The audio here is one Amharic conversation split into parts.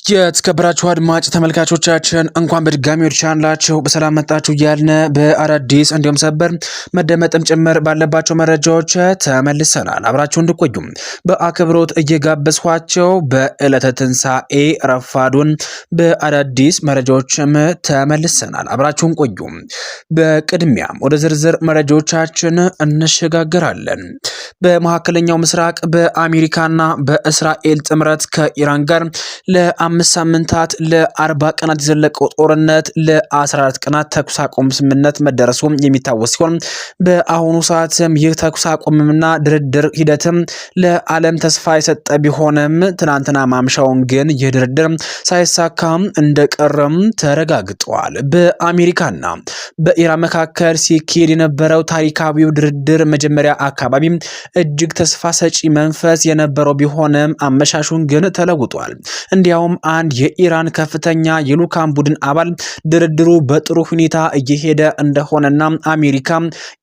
የተከበራችሁ አድማጭ ተመልካቾቻችን እንኳን በድጋሚ ወደ ቻናላችሁ በሰላም መጣችሁ እያልን በአዳዲስ እንዲሁም ሰበር መደመጥም ጭምር ባለባቸው መረጃዎች ተመልሰናል። አብራችሁ እንድቆዩ በአክብሮት እየጋበዝኳቸው በዕለተ ትንሣኤ ረፋዱን በአዳዲስ መረጃዎችም ተመልሰናል። አብራችሁን ቆዩ። በቅድሚያም ወደ ዝርዝር መረጃዎቻችን እንሸጋገራለን። በመካከለኛው ምስራቅ በአሜሪካና በእስራኤል ጥምረት ከኢራን ጋር ለ5 ሳምንታት ለ40 ቀናት የዘለቀው ጦርነት ለ14 ቀናት ተኩስ አቁም ስምምነት መደረሱ የሚታወስ ሲሆን በአሁኑ ሰዓትም ይህ ተኩስ አቁምና ድርድር ሂደትም ለዓለም ተስፋ የሰጠ ቢሆንም ትናንትና ማምሻውን ግን ይህ ድርድር ሳይሳካም እንደቀረም ተረጋግጧል። በአሜሪካና በኢራን መካከል ሲካሄድ የነበረው ታሪካዊው ድርድር መጀመሪያ አካባቢ እጅግ ተስፋ ሰጪ መንፈስ የነበረው ቢሆንም አመሻሹን ግን ተለውጧል። እንዲያውም አንድ የኢራን ከፍተኛ የልዑካን ቡድን አባል ድርድሩ በጥሩ ሁኔታ እየሄደ እንደሆነና አሜሪካ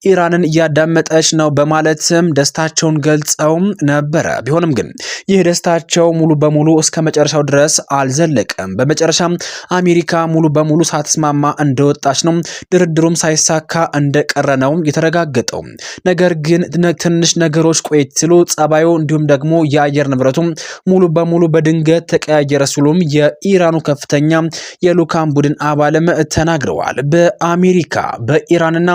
ኢራንን እያዳመጠች ነው በማለትም ደስታቸውን ገልጸው ነበረ። ቢሆንም ግን ይህ ደስታቸው ሙሉ በሙሉ እስከ መጨረሻው ድረስ አልዘለቀም። በመጨረሻም አሜሪካ ሙሉ በሙሉ ሳትስማማ እንደወጣች ነው ድርድሩም ሳይሳካ እንደቀረ ነው የተረጋገጠው። ነገር ግን ትንሽ ነገሮች ቆየት ሲሉ ጸባዩ እንዲሁም ደግሞ የአየር ንብረቱ ሙሉ በሙሉ በድንገት ተቀያየረ ሲሉም የኢራኑ ከፍተኛ የልዑካን ቡድን አባልም ተናግረዋል። በአሜሪካ በኢራንና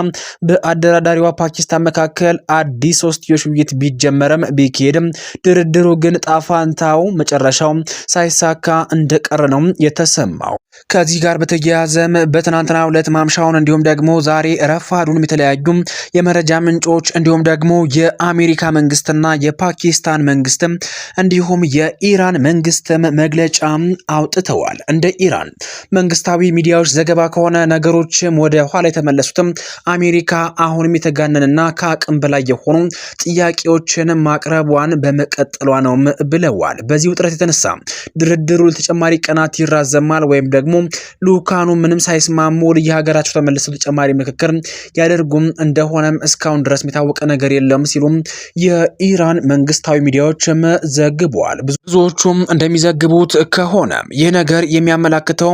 በአደራዳሪዋ ፓኪስታን መካከል አዲስ ሶስትዮሽ ውይይት ቢጀመረም ቢካሄድም ድርድሩ ግን ጣፋንታው መጨረሻው ሳይሳካ እንደቀረ ነው የተሰማው። ከዚህ ጋር በተያያዘም በትናንትናው ዕለት ማምሻውን እንዲሁም ደግሞ ዛሬ ረፋዱን የተለያዩ የመረጃ ምንጮች እንዲሁም ደግሞ የአሜሪካ መንግስትና የፓኪስታን መንግስትም እንዲሁም የኢራን መንግስትም መግለጫ አውጥተዋል። እንደ ኢራን መንግስታዊ ሚዲያዎች ዘገባ ከሆነ ነገሮችም ወደ ኋላ የተመለሱትም አሜሪካ አሁንም የተጋነንና ከአቅም በላይ የሆኑ ጥያቄዎችን ማቅረቧን በመቀጠሏ ነው ብለዋል። በዚህ ውጥረት የተነሳ ድርድሩ ለተጨማሪ ቀናት ይራዘማል ወይም ደግሞ ልዑካኑ ምንም ሳይስማሙ ወደ የሀገራቸው ተመልሰው ተጨማሪ ምክክር ያደርጉም እንደሆነም እስካሁን ድረስ የታወቀ ነገር የለም ሲሉም የኢራን መንግስታዊ ሚዲያዎችም ዘግበዋል። ብዙዎቹም እንደሚዘግቡት ከሆነ ይህ ነገር የሚያመላክተው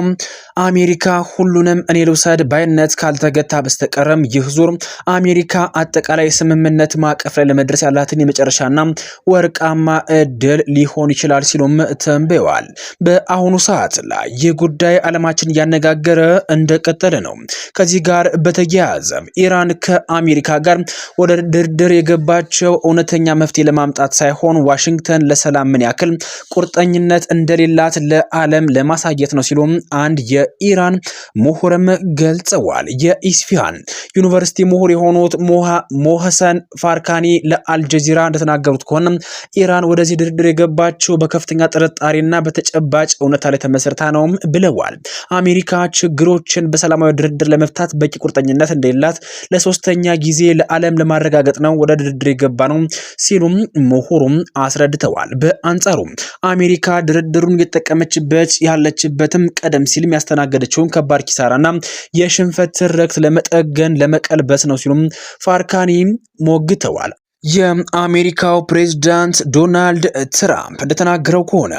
አሜሪካ ሁሉንም እኔ ልውሰድ ባይነት ካልተገታ በስተቀረም ይህ ዙር አሜሪካ አጠቃላይ ስምምነት ማዕቀፍ ላይ ለመድረስ ያላትን የመጨረሻና ወርቃማ እድል ሊሆን ይችላል ሲሉም ተንብየዋል። በአሁኑ ሰዓት ላይ ይህ ጉዳይ ዓለማችን እያነጋገረ እንደቀጠለ ነው። ከዚህ ጋር በተያያዘ ኢራን ከአሜሪካ ጋር ወደ ድርድር የገባቸው እውነተኛ መፍትሄ ለማምጣት ሳይሆን ዋሽንግተን ለሰላም ምን ያክል ቁርጠኝነት እንደሌላት ለዓለም ለማሳየት ነው ሲሉ አንድ የኢራን ምሁርም ገልጸዋል። የኢስፋሃን ዩኒቨርሲቲ ምሁር የሆኑት ሞሐሰን ፋርካኒ ለአልጀዚራ እንደተናገሩት ከሆነ ኢራን ወደዚህ ድርድር የገባቸው በከፍተኛ ጥርጣሬና በተጨባጭ እውነታ ላይ ተመስርታ ነው ብለዋል። አሜሪካ ችግሮችን በሰላማዊ ድርድር ለመፍታት በቂ ቁርጠኝነት እንደሌላት ለሶስተኛ ጊዜ ለዓለም ለማረጋገጥ ነው ወደ ድርድር የገባ ነው ሲሉም ምሁሩም አስረድተዋል። በአንጻሩ አሜሪካ ድርድሩን እየተጠቀመችበት ያለችበትም ቀደም ሲል ያስተናገደችውን ከባድ ኪሳራና የሽንፈት ትርክት ለመጠገን ለመቀልበስ ነው ሲሉም ፋርካኒ ሞግተዋል። የአሜሪካው ፕሬዝዳንት ዶናልድ ትራምፕ እንደተናገረው ከሆነ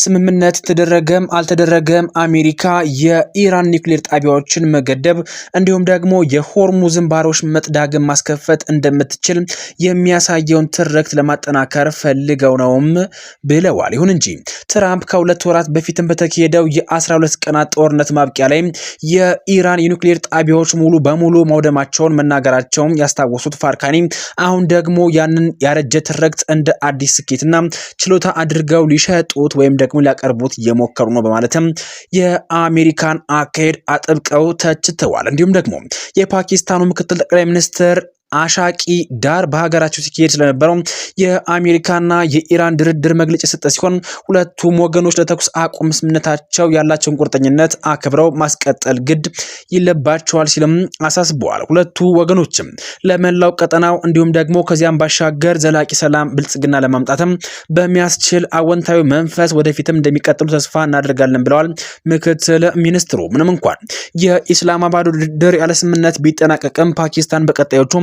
ስምምነት ተደረገም አልተደረገም አሜሪካ የኢራን ኒውክሌር ጣቢያዎችን መገደብ እንዲሁም ደግሞ የሆርሙዝን ባህሮች መጥዳግም ማስከፈት እንደምትችል የሚያሳየውን ትርክት ለማጠናከር ፈልገው ነውም ብለዋል። ይሁን እንጂ ትራምፕ ከሁለት ወራት በፊትም በተካሄደው የ12 ቀናት ጦርነት ማብቂያ ላይ የኢራን የኒውክሌር ጣቢያዎች ሙሉ በሙሉ መውደማቸውን መናገራቸውን ያስታወሱት ፋርካኒ አሁን ደግሞ ያንን ያረጀ ትርክት እንደ አዲስ ስኬትና ችሎታ አድርገው ሊሸጡት ወይም ደግሞ ሊያቀርቡት እየሞከሩ ነው በማለትም የአሜሪካን አካሄድ አጥብቀው ተችተዋል። እንዲሁም ደግሞ የፓኪስታኑ ምክትል ጠቅላይ ሚኒስትር አሻቂ ዳር በሀገራቸው ሲካሄድ ስለነበረው የአሜሪካና የኢራን ድርድር መግለጫ የሰጠ ሲሆን ሁለቱም ወገኖች ለተኩስ አቁም ስምምነታቸው ያላቸውን ቁርጠኝነት አክብረው ማስቀጠል ግድ ይለባቸዋል ሲልም አሳስበዋል። ሁለቱ ወገኖችም ለመላው ቀጠናው እንዲሁም ደግሞ ከዚያም ባሻገር ዘላቂ ሰላም ብልጽግና ለማምጣትም በሚያስችል አወንታዊ መንፈስ ወደፊትም እንደሚቀጥሉ ተስፋ እናደርጋለን ብለዋል ምክትል ሚኒስትሩ። ምንም እንኳን የኢስላማባዱ ድርድር ያለ ስምምነት ቢጠናቀቅም ፓኪስታን በቀጣዮቹ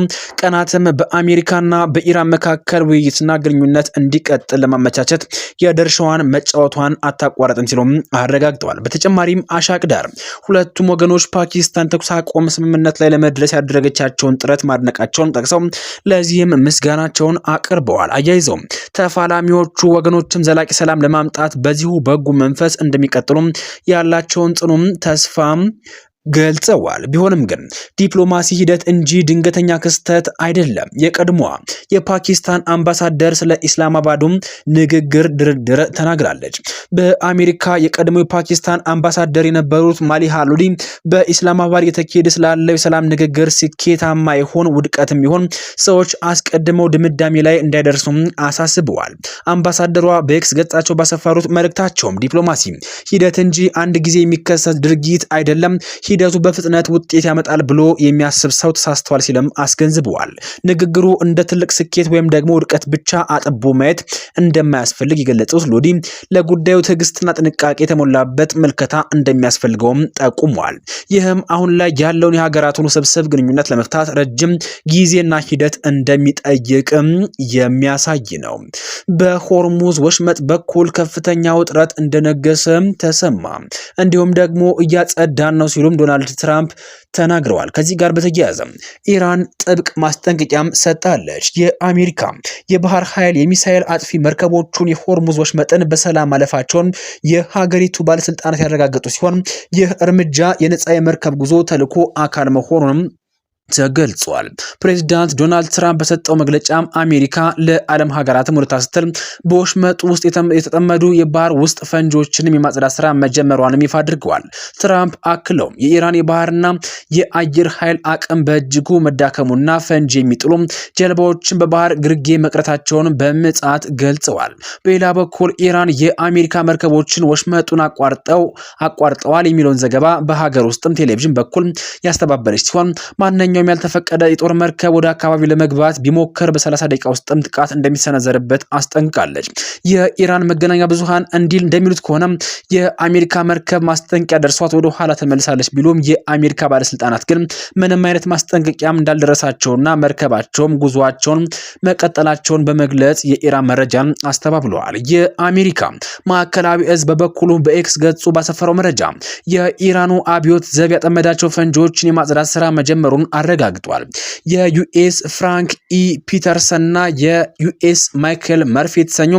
ቀናትም በአሜሪካና በኢራን መካከል ውይይትና ግንኙነት እንዲቀጥል ለማመቻቸት የድርሻዋን መጫወቷን አታቋረጥም ሲሉም አረጋግጠዋል። በተጨማሪም አሻቅዳር ሁለቱም ወገኖች ፓኪስታን ተኩስ አቁም ስምምነት ላይ ለመድረስ ያደረገቻቸውን ጥረት ማድነቃቸውን ጠቅሰው ለዚህም ምስጋናቸውን አቅርበዋል። አያይዘው ተፋላሚዎቹ ወገኖችም ዘላቂ ሰላም ለማምጣት በዚሁ በጎ መንፈስ እንደሚቀጥሉም ያላቸውን ጽኑም ተስፋም ገልጸዋል። ቢሆንም ግን ዲፕሎማሲ ሂደት እንጂ ድንገተኛ ክስተት አይደለም። የቀድሞዋ የፓኪስታን አምባሳደር ስለ ኢስላማባዱም ንግግር ድርድር ተናግራለች። በአሜሪካ የቀድሞ የፓኪስታን አምባሳደር የነበሩት ማሊሃ ሉዲ በኢስላማባድ የተካሄደ ስላለው የሰላም ንግግር ስኬታማ ይሆን ውድቀትም ይሆን ሰዎች አስቀድመው ድምዳሜ ላይ እንዳይደርሱም አሳስበዋል። አምባሳደሯ በኤክስ ገጻቸው ባሰፈሩት መልእክታቸውም ዲፕሎማሲ ሂደት እንጂ አንድ ጊዜ የሚከሰት ድርጊት አይደለም፣ ሂደቱ በፍጥነት ውጤት ያመጣል ብሎ የሚያስብ ሰው ተሳስተዋል ሲልም አስገንዝበዋል። ንግግሩ እንደ ትልቅ ስኬት ወይም ደግሞ ውድቀት ብቻ አጥቦ ማየት እንደማያስፈልግ የገለጹት ሎዲ ለጉዳዩ ትዕግስትና ጥንቃቄ የተሞላበት ምልከታ እንደሚያስፈልገውም ጠቁመዋል። ይህም አሁን ላይ ያለውን የሀገራቱን ውስብስብ ግንኙነት ለመፍታት ረጅም ጊዜና ሂደት እንደሚጠይቅም የሚያሳይ ነው። በሆርሙዝ ወሽመጥ በኩል ከፍተኛ ውጥረት እንደነገሰ ተሰማ። እንዲሁም ደግሞ እያጸዳን ነው ሲሉም ዶናልድ ትራምፕ ተናግረዋል። ከዚህ ጋር በተያያዘ ኢራን ጥብቅ ማስጠንቀቂያም ሰጥታለች። የአሜሪካ የባህር ኃይል የሚሳኤል አጥፊ መርከቦቹን የሆርሙዝ ወሽመጥን በሰላም ማለፋቸውን የሀገሪቱ ባለስልጣናት ያረጋገጡ ሲሆን ይህ እርምጃ የነጻ የመርከብ ጉዞ ተልዕኮ አካል መሆኑንም ተገልጿል። ፕሬዚዳንት ዶናልድ ትራምፕ በሰጠው መግለጫም አሜሪካ ለዓለም ሀገራትም ወደታ ስትል በወሽመጡ ውስጥ የተጠመዱ የባህር ውስጥ ፈንጂዎችንም የማጽዳት ስራ መጀመሯንም ይፋ አድርገዋል። ትራምፕ አክለው የኢራን የባህርና የአየር ኃይል አቅም በእጅጉ መዳከሙና ፈንጂ የሚጥሉ ጀልባዎችን በባህር ግርጌ መቅረታቸውን በምጽአት ገልጸዋል። በሌላ በኩል ኢራን የአሜሪካ መርከቦችን ወሽመጡን አቋርጠዋል የሚለውን ዘገባ በሀገር ውስጥም ቴሌቪዥን በኩል ያስተባበለች ሲሆን ማንኛውም ያልተፈቀደ የጦር መርከብ ወደ አካባቢው ለመግባት ቢሞክር በ30 ደቂቃ ውስጥም ጥቃት እንደሚሰነዘርበት አስጠንቅቃለች። የኢራን መገናኛ ብዙሃን እንደሚሉት ከሆነ የአሜሪካ መርከብ ማስጠንቀቂያ ደርሷት ወደ ኋላ ተመልሳለች ቢሉም የአሜሪካ ባለስልጣናት ግን ምንም አይነት ማስጠንቀቂያም እንዳልደረሳቸውና መርከባቸውም ጉዟቸውን መቀጠላቸውን በመግለጽ የኢራን መረጃን አስተባብለዋል። የአሜሪካ ማዕከላዊ እዝ በበኩሉ በኤክስ ገጹ ባሰፈረው መረጃ የኢራኑ አብዮት ዘብ ያጠመዳቸው ፈንጂዎችን የማጽዳት ስራ መጀመሩን አረጋግጧል። የዩኤስ ፍራንክ ኢ ፒተርሰንና የዩኤስ ማይክል መርፊ የተሰኙ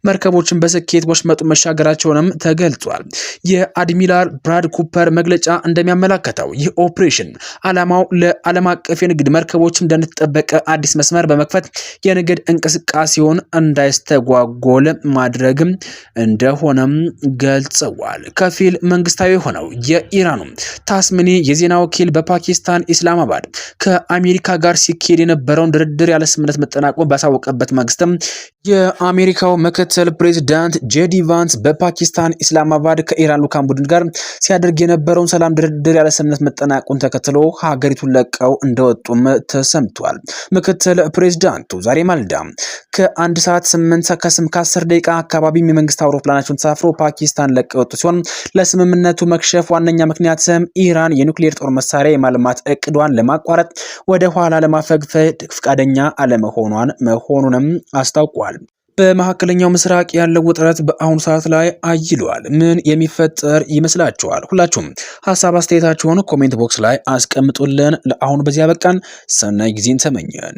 መርከቦችን በስኬት ወሽመጡ መሻገራቸውንም ተገልጿል። የአድሚራል ብራድ ኩፐር መግለጫ እንደሚያመላክተው ይህ ኦፕሬሽን ዓላማው ለዓለም አቀፍ የንግድ መርከቦች እንደተጠበቀ አዲስ መስመር በመክፈት የንግድ እንቅስቃሴውን እንዳይስተጓጎል ማድረግ እንደሆነም ገልጸዋል። ከፊል መንግስታዊ ሆነው የኢራኑ ታስምኒ የዜና ወኪል በፓኪስታን ኢስላማባድ ከአሜሪካ ጋር ሲካሄድ የነበረውን ድርድር ያለ ስምምነት መጠናቀቁን ባሳወቀበት ማግስትም የአሜሪካው ምክትል ፕሬዝዳንት ጄዲ ቫንስ በፓኪስታን ኢስላማባድ ከኢራን ልዑካን ቡድን ጋር ሲያደርግ የነበረውን ሰላም ድርድር ያለ ስምምነት መጠናቀቁን ተከትሎ ሀገሪቱን ለቀው እንደወጡም ተሰምቷል። ምክትል ፕሬዝዳንቱ ዛሬ ማልዳ ከ1 ሰዓት 10 ደቂቃ አካባቢ የመንግስት አውሮፕላናቸውን ተሳፍሮ ፓኪስታን ለቀው የወጡ ሲሆን ለስምምነቱ መክሸፍ ዋነኛ ምክንያትም ኢራን የኒውክሌር ጦር መሳሪያ የማልማት እቅዷን ለማቋረጥ ወደ ኋላ ለማፈግፈግ ፈቃደኛ መሆኑንም አስታውቋል። በመካከለኛው ምስራቅ ያለው ውጥረት በአሁኑ ሰዓት ላይ አይሏል። ምን የሚፈጠር ይመስላችኋል? ሁላችሁም ሀሳብ አስተያየታችሁን ኮሜንት ቦክስ ላይ አስቀምጡልን። ለአሁኑ በዚያ በቃን። ሰናይ ጊዜን ተመኘን።